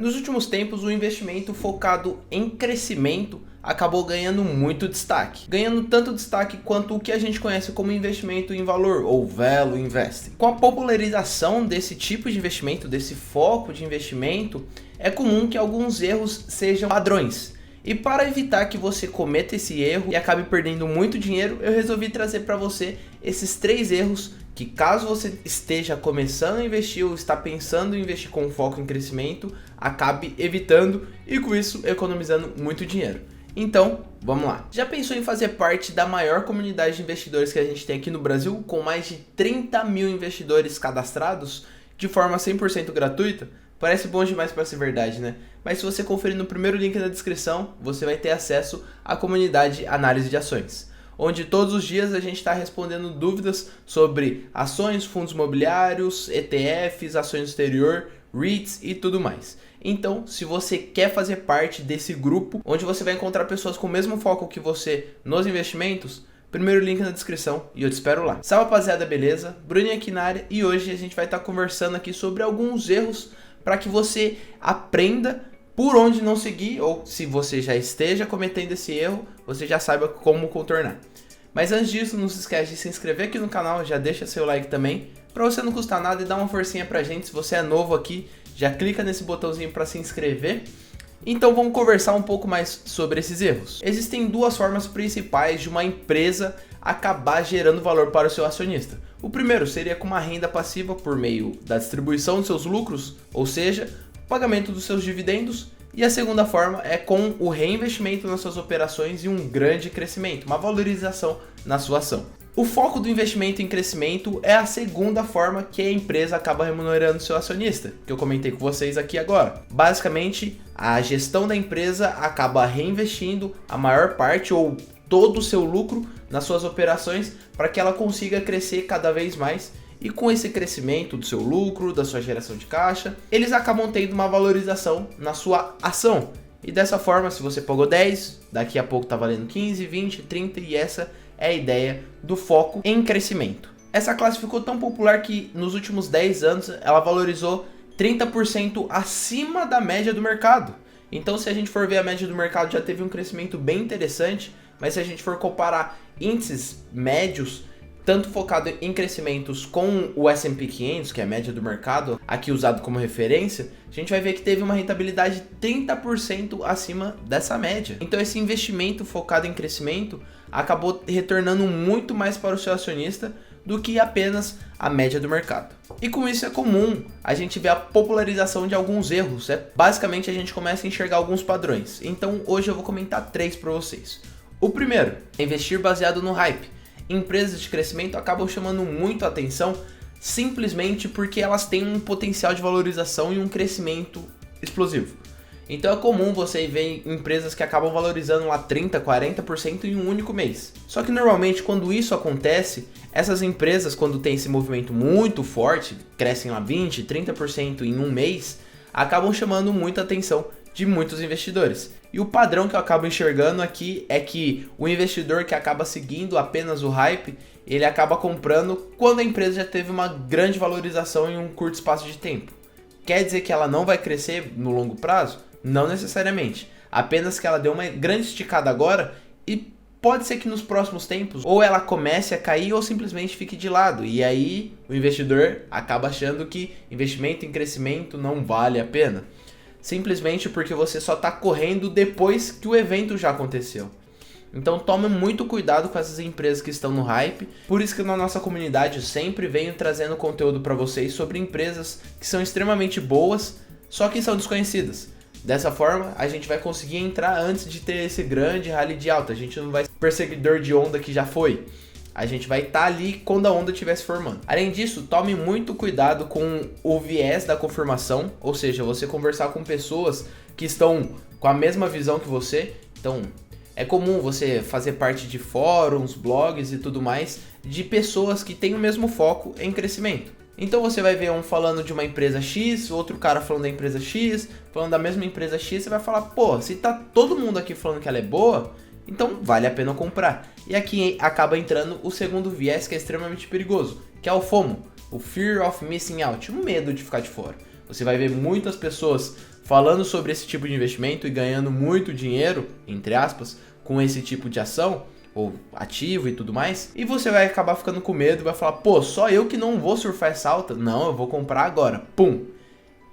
Nos últimos tempos, o investimento focado em crescimento acabou ganhando muito destaque. Ganhando tanto destaque quanto o que a gente conhece como investimento em valor, ou Value Investing. Com a popularização desse tipo de investimento, desse foco de investimento, é comum que alguns erros sejam padrões. E para evitar que você cometa esse erro e acabe perdendo muito dinheiro, eu resolvi trazer para você esses 3 erros que, caso você esteja começando a investir ou está pensando em investir com foco em crescimento, acabe evitando e com isso economizando muito dinheiro. Então, vamos lá. Já pensou em fazer parte da maior comunidade de investidores que a gente tem aqui no Brasil, com mais de 30 mil investidores cadastrados de forma 100% gratuita? Parece bom demais para ser verdade, né? Mas se você conferir no primeiro link da descrição, você vai ter acesso à comunidade Análise de Ações, onde todos os dias a gente está respondendo dúvidas sobre ações, fundos imobiliários, ETFs, ações do exterior, REITs e tudo mais. Então, se você quer fazer parte desse grupo, onde você vai encontrar pessoas com o mesmo foco que você nos investimentos, primeiro link na descrição e eu te espero lá. Salve rapaziada, beleza? Bruninho aqui na área e hoje a gente vai estar conversando aqui sobre alguns erros para que você aprenda por onde não seguir, ou se você já esteja cometendo esse erro, você já saiba como contornar. Mas antes disso, não se esquece de se inscrever aqui no canal, já deixa seu like também, para você não custar nada e dar uma forcinha pra gente. Se você é novo aqui, já clica nesse botãozinho para se inscrever. Então vamos conversar um pouco mais sobre esses erros. Existem 2 formas principais de uma empresa acabar gerando valor para o seu acionista. O primeiro seria com uma renda passiva por meio da distribuição dos seus lucros, ou seja, pagamento dos seus dividendos. E a segunda forma é com o reinvestimento nas suas operações e um grande crescimento, uma valorização na sua ação. O foco do investimento em crescimento é a segunda forma que a empresa acaba remunerando seu acionista, que eu comentei com vocês aqui agora. Basicamente, a gestão da empresa acaba reinvestindo a maior parte ou todo o seu lucro nas suas operações para que ela consiga crescer cada vez mais. E com esse crescimento do seu lucro, da sua geração de caixa, eles acabam tendo uma valorização na sua ação. E dessa forma, se você pagou 10, daqui a pouco está valendo 15, 20, 30 e essa é a ideia do foco em crescimento. Essa classe ficou tão popular que nos últimos 10 anos ela valorizou 30% acima da média do mercado. Então, se a gente for ver a média do mercado, já teve um crescimento bem interessante, mas se a gente for comparar índices médios, tanto focado em crescimentos com o S&P 500, que é a média do mercado, aqui usado como referência, a gente vai ver que teve uma rentabilidade 30% acima dessa média. Então esse investimento focado em crescimento acabou retornando muito mais para o seu acionista do que apenas a média do mercado. E com isso é comum a gente ver a popularização de alguns erros. Basicamente a gente começa a enxergar alguns padrões. Então hoje eu vou comentar 3 para vocês. O primeiro é investir baseado no hype. Empresas de crescimento acabam chamando muito a atenção simplesmente porque elas têm um potencial de valorização e um crescimento explosivo. Então é comum você ver empresas que acabam valorizando lá 30%, 40% em um único mês. Só que normalmente quando isso acontece, essas empresas, quando tem esse movimento muito forte, crescem lá 20%, 30% em um mês, acabam chamando muita atenção de muitos investidores. E o padrão que eu acabo enxergando aqui é que o investidor que acaba seguindo apenas o hype, ele acaba comprando quando a empresa já teve uma grande valorização em um curto espaço de tempo. Quer dizer que ela não vai crescer no longo prazo? Não necessariamente. Apenas que ela deu uma grande esticada agora e pode ser que nos próximos tempos ou ela comece a cair ou simplesmente fique de lado. E aí o investidor acaba achando que investimento em crescimento não vale a pena. Simplesmente porque você só está correndo depois que o evento já aconteceu. Então tome muito cuidado com essas empresas que estão no hype. Por isso que na nossa comunidade eu sempre venho trazendo conteúdo para vocês sobre empresas que são extremamente boas, só que são desconhecidas. Dessa forma a gente vai conseguir entrar antes de ter esse grande rally de alta. A gente não vai ser perseguidor de onda que já foi. A gente vai estar ali quando a onda estiver se formando. Além disso, tome muito cuidado com o viés da confirmação, ou seja, você conversar com pessoas que estão com a mesma visão que você. Então, é comum você fazer parte de fóruns, blogs e tudo mais, de pessoas que têm o mesmo foco em crescimento. Então você vai ver um falando de uma empresa X, outro cara falando da empresa X, falando da mesma empresa X, você vai falar, pô, se tá todo mundo aqui falando que ela é boa, então vale a pena comprar. E aqui acaba entrando o segundo viés, que é extremamente perigoso, que é o FOMO, o Fear of Missing Out, o medo de ficar de fora. Você vai ver muitas pessoas falando sobre esse tipo de investimento e ganhando muito dinheiro, entre aspas, com esse tipo de ação, ou ativo e tudo mais, e você vai acabar ficando com medo e vai falar, pô, só eu que não vou surfar essa alta? Não, eu vou comprar agora, pum!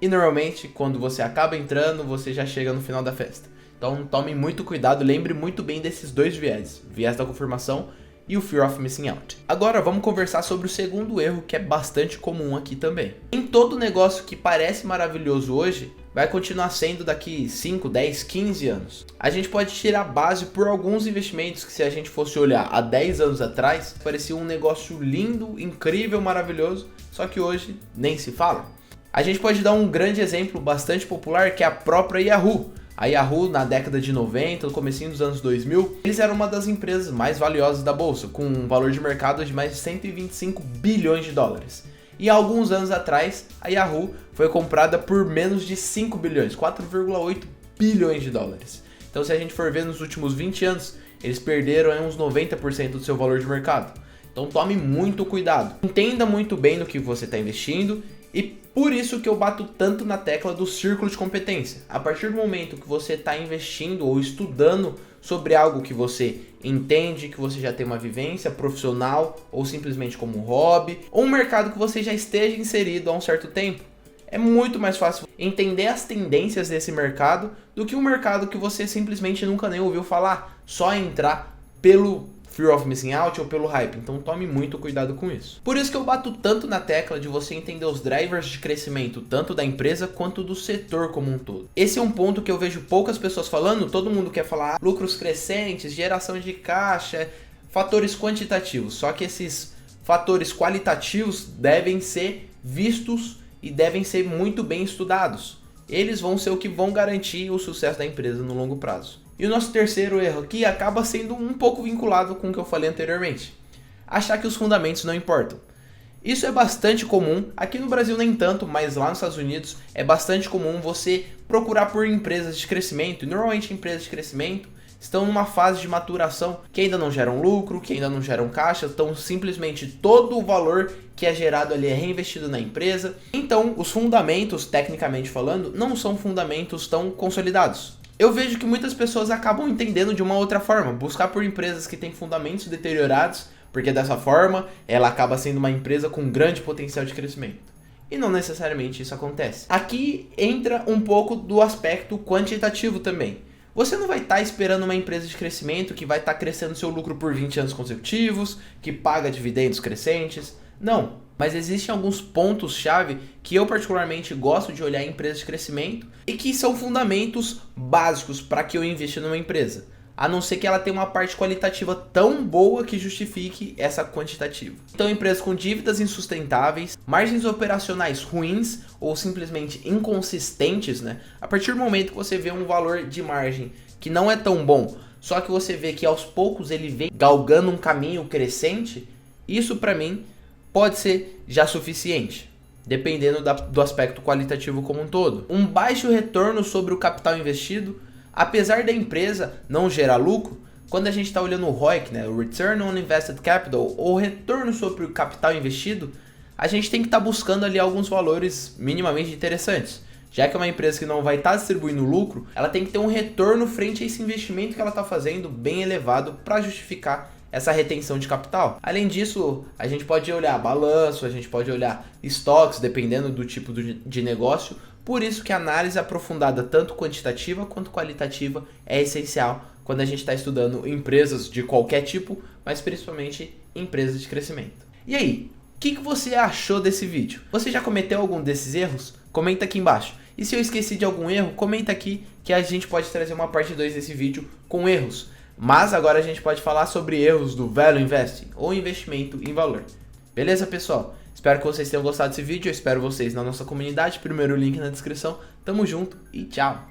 E normalmente, quando você acaba entrando, você já chega no final da festa. Então tome muito cuidado, lembre muito bem desses dois viés, viés da confirmação e o Fear of Missing Out. Agora vamos conversar sobre o segundo erro, que é bastante comum aqui também. Em todo negócio que parece maravilhoso hoje, vai continuar sendo daqui 5, 10, 15 anos. A gente pode tirar base por alguns investimentos que, se a gente fosse olhar há 10 anos atrás, parecia um negócio lindo, incrível, maravilhoso, só que hoje nem se fala. A gente pode dar um grande exemplo bastante popular, que é a própria Yahoo. A Yahoo, na década de 90, no comecinho dos anos 2000, eles eram uma das empresas mais valiosas da bolsa, com um valor de mercado de mais de 125 bilhões de dólares. E há alguns anos atrás, a Yahoo foi comprada por menos de 5 bilhões, 4,8 bilhões de dólares. Então, se a gente for ver nos últimos 20 anos, eles perderam uns 90% do seu valor de mercado. Então, tome muito cuidado. Entenda muito bem no que você está investindo. E por isso que eu bato tanto na tecla do círculo de competência. A partir do momento que você está investindo ou estudando sobre algo que você entende, que você já tem uma vivência profissional ou simplesmente como um hobby, ou um mercado que você já esteja inserido há um certo tempo, é muito mais fácil entender as tendências desse mercado do que um mercado que você simplesmente nunca nem ouviu falar, só entrar pelo Fear of Missing Out ou pelo hype. Então tome muito cuidado com isso. Por isso que eu bato tanto na tecla de você entender os drivers de crescimento, tanto da empresa quanto do setor como um todo. Esse é um ponto que eu vejo poucas pessoas falando. Todo mundo quer falar lucros crescentes, geração de caixa, fatores quantitativos. Só que esses fatores qualitativos devem ser vistos e devem ser muito bem estudados. Eles vão ser o que vão garantir o sucesso da empresa no longo prazo. E o nosso terceiro erro aqui acaba sendo um pouco vinculado com o que eu falei anteriormente. Achar que os fundamentos não importam. Isso é bastante comum, aqui no Brasil nem tanto, mas lá nos Estados Unidos é bastante comum você procurar por empresas de crescimento. E normalmente empresas de crescimento estão numa fase de maturação que ainda não geram lucro, que ainda não geram caixa, então simplesmente todo o valor que é gerado ali é reinvestido na empresa. Então os fundamentos, tecnicamente falando, não são fundamentos tão consolidados. Eu vejo que muitas pessoas acabam entendendo de uma outra forma, buscar por empresas que têm fundamentos deteriorados, porque dessa forma ela acaba sendo uma empresa com grande potencial de crescimento. E não necessariamente isso acontece. Aqui entra um pouco do aspecto quantitativo também. Você não vai estar esperando uma empresa de crescimento que vai estar crescendo seu lucro por 20 anos consecutivos, que paga dividendos crescentes. Não, mas existem alguns pontos-chave que eu particularmente gosto de olhar em empresas de crescimento e que são fundamentos básicos para que eu invista numa empresa, a não ser que ela tenha uma parte qualitativa tão boa que justifique essa quantitativa. Então, empresas com dívidas insustentáveis, margens operacionais ruins ou simplesmente inconsistentes, né? A partir do momento que você vê um valor de margem que não é tão bom, só que você vê que aos poucos ele vem galgando um caminho crescente, isso para mim pode ser já suficiente, dependendo do aspecto qualitativo como um todo. Um baixo retorno sobre o capital investido, apesar da empresa não gerar lucro, quando a gente está olhando o ROIC, né, o Return on Invested Capital, ou retorno sobre o capital investido, a gente tem que estar buscando ali alguns valores minimamente interessantes. Já que é uma empresa que não vai estar distribuindo lucro, ela tem que ter um retorno frente a esse investimento que ela está fazendo bem elevado para justificar essa retenção de capital. Além disso, a gente pode olhar balanço, a gente pode olhar estoques, dependendo do tipo de negócio. Por isso que a análise aprofundada, tanto quantitativa quanto qualitativa, é essencial quando a gente está estudando empresas de qualquer tipo, mas principalmente empresas de crescimento. E aí, o que você achou desse vídeo? Você já cometeu algum desses erros? Comenta aqui embaixo. E se eu esqueci de algum erro, comenta aqui que a gente pode trazer uma parte 2 desse vídeo com erros. Mas agora a gente pode falar sobre erros do Value Investing, ou investimento em valor. Beleza, pessoal? Espero que vocês tenham gostado desse vídeo, eu espero vocês na nossa comunidade, primeiro link na descrição. Tamo junto e tchau!